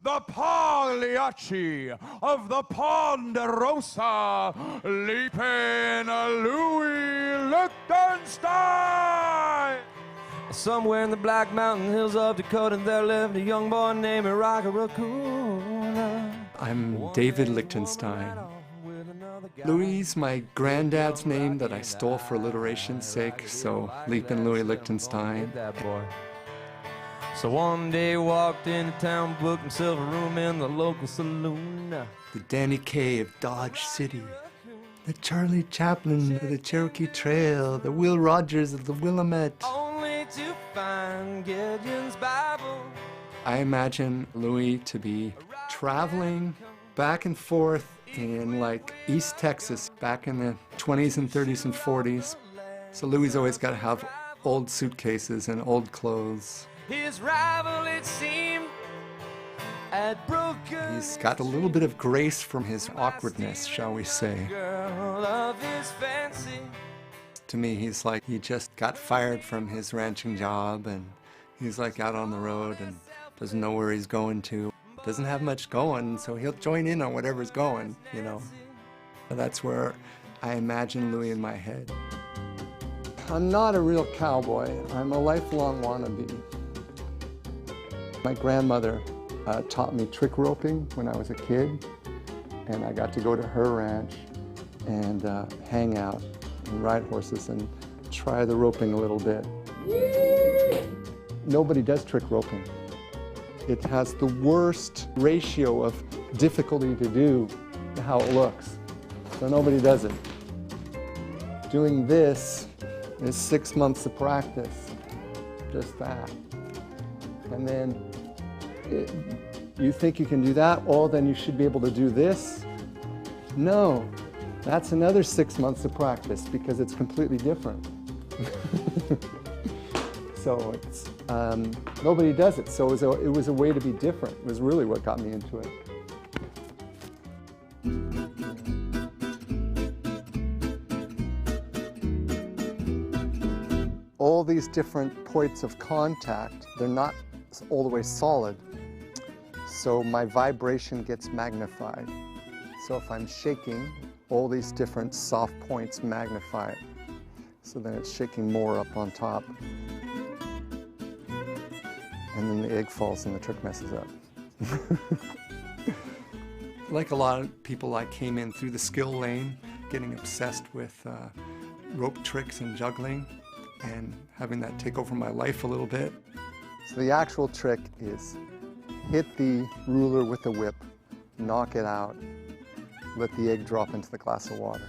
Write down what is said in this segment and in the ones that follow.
the Pagliacci of the Ponderosa, Leapin Louie Lichtenstein. Somewhere in the Black Mountain Hills of Dakota, there lived a young boy named Rockaracuna. I'm David Lichtenstein. Louie's my granddad's name that I stole for alliteration's sake, so Leapin Louie Lichtenstein. So one day walked into town, booked himself a room in the local saloon. The Danny Kaye of Dodge City, the Charlie Chaplin of the Cherokee Trail, the Will Rogers of the Willamette. Only to find Gideon's Bible. I imagine Louie to be traveling back and forth in like East Texas back in the 20s and 30s and 40s. So Louie's always got to have old suitcases and old clothes. His rival, it seemed, had broken. He's got a little bit of grace from his awkwardness, shall we say. Girl of his fancy. To me, he's like he just got fired from his ranching job and he's like out on the road and doesn't know where he's going to. Doesn't have much going, so he'll join in on whatever's going, you know. That's where I imagine Louie in my head. I'm not a real cowboy. I'm a lifelong wannabe. My grandmother taught me trick roping when I was a kid, and I got to go to her ranch and hang out and ride horses and try the roping a little bit. Nobody does trick roping. It has the worst ratio of difficulty to do to how it looks, so nobody does it. Doing this is 6 months of practice, just that. And then you think you can do that, oh, then you should be able to do this. No, that's another 6 months of practice because it's completely different. So it's, nobody does it, so it was a way to be different. It was really what got me into it. All these different points of contact, they're not all the way solid, so my vibration gets magnified. So if I'm shaking, all these different soft points magnify it. So then it's shaking more up on top. And then the egg falls and the trick messes up. Like a lot of people, I came in through the skill lane, getting obsessed with rope tricks and juggling, and having that take over my life a little bit. So the actual trick is hit the ruler with the whip, knock it out, let the egg drop into the glass of water.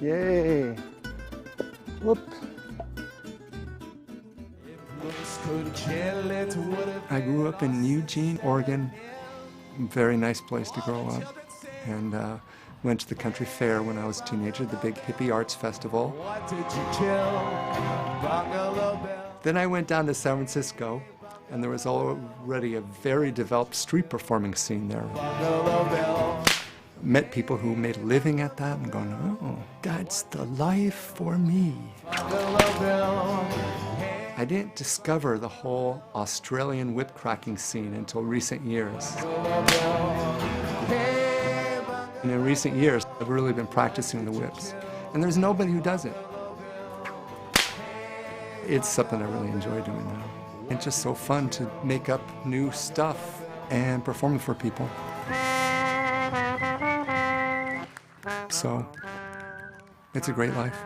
Yay! Whoop! I grew up in Eugene, Oregon. Very nice place to grow up. And went to the country fair when I was a teenager, the big hippie arts festival. Then I went down to San Francisco, and there was already a very developed street performing scene there. Met people who made a living at that and going, oh, that's the life for me. I didn't discover the whole Australian whip cracking scene until recent years. And in recent years, I've really been practicing the whips. And there's nobody who does it. It's something I really enjoy doing now. It's just so fun to make up new stuff and perform it for people. So, it's a great life.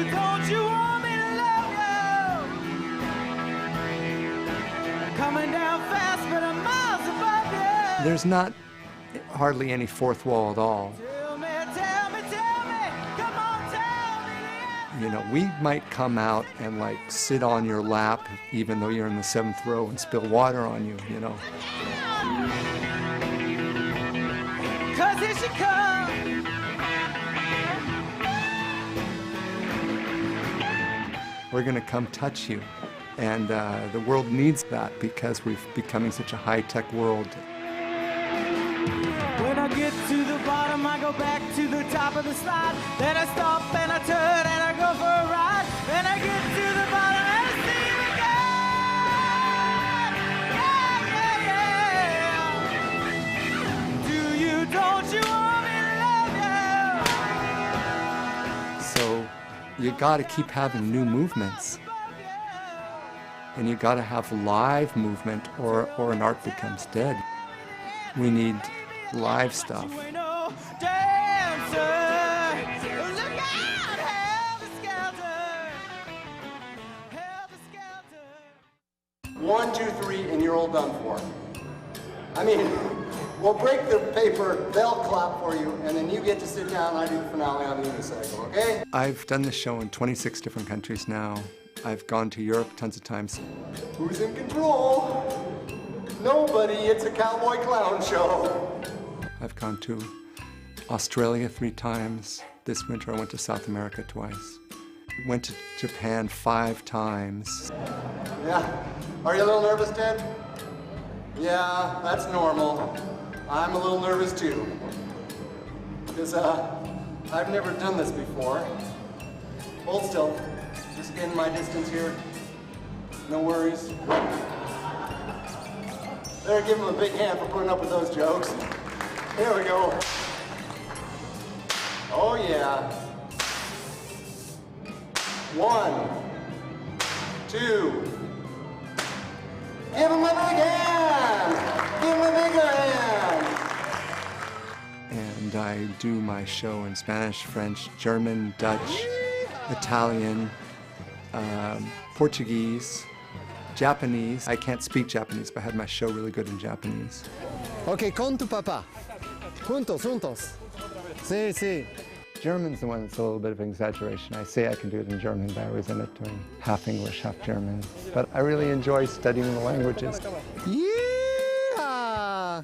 Don't you want me to love you? Coming down fast, but I'm miles above you. There's not hardly any fourth wall at all. Tell me, come on, tell me. You know, we might come out and like sit on your lap even though you're in the 7th row and spill water on you, you know. 'Cause here she comes. We're gonna come touch you And the world needs that because we're becoming such a high-tech world. When I get to the bottom, I go back to the top of the slide. Then I stop and I turn and I go for a ride. Then I get to the bottom and I see it again. Yeah, yeah, yeah. Do you, don't you want me to love you? So you got to keep having new movements. And you got to have live movement or an art becomes dead. We need live stuff. One, two, three, and you're all done for. I mean, we'll break the paper, they'll clap for you, and then you get to sit down and I do the finale on the unicycle, okay? I've done this show in 26 different countries now. I've gone to Europe tons of times. Who's in control? Nobody, it's a cowboy clown show. I've gone to Australia 3 times. This winter I went to South America twice. Went to Japan 5 times. Yeah. Are you a little nervous, Ted? Yeah, that's normal. I'm a little nervous too. Because I've never done this before. Hold still. Just getting my distance here. No worries. There, give him a big hand for putting up with those jokes. Here we go. Oh yeah. 1, 2. Give him a big hand! Give him a bigger hand! And I do my show in Spanish, French, German, Dutch, Italian, Portuguese, Japanese. I can't speak Japanese, but I had my show really good in Japanese. Okay, con tu papá. Juntos, juntos. Sí, sí. German's the one that's a little bit of an exaggeration. I say I can do it in German, but I always end up doing half English, half German. But I really enjoy studying the languages. Yeah!